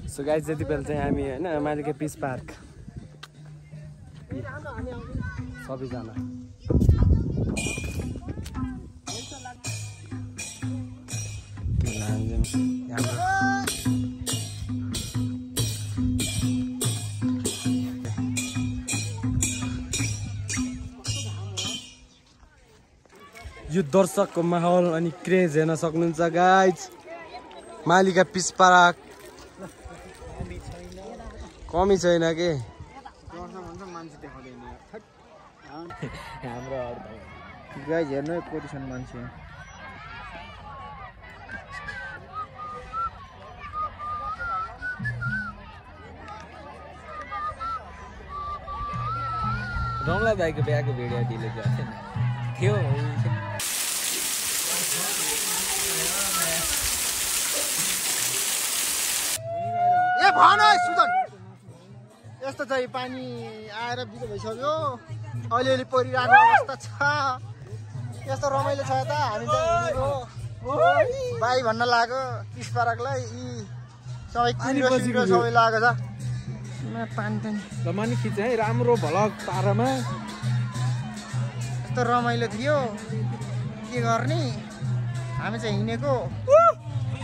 so guys जति बेला चाहिँ हामी हैन मालिका पिस पार्क सबैजना यो दर्शकको माहौल अनि क्रेज हेर्न सक्नुहुन्छ गाइज मालिका पिस पार्क कमी छैन के हाम्रो गाइज हेर्नु कति छन् मान्छे रमला भाइको बिहाको भिडियो डिलिट गरेको थियो ए भन सुजन यस्तो चाहिँ पानी आएर बिजो भइसक्यो अलिअलि परिरहेको अवस्था छ यस्तो रमाइलो छ त हामी चाहिँ बाई भन्न लाग्यो पिस पार्कलाई यी सबै किरो सबै लागेको छ पानी लमानी खिच है राम्रो भलक तारामा यस्तो रमाइलो थियो के गर्ने हामी चाहिँ हिँडेको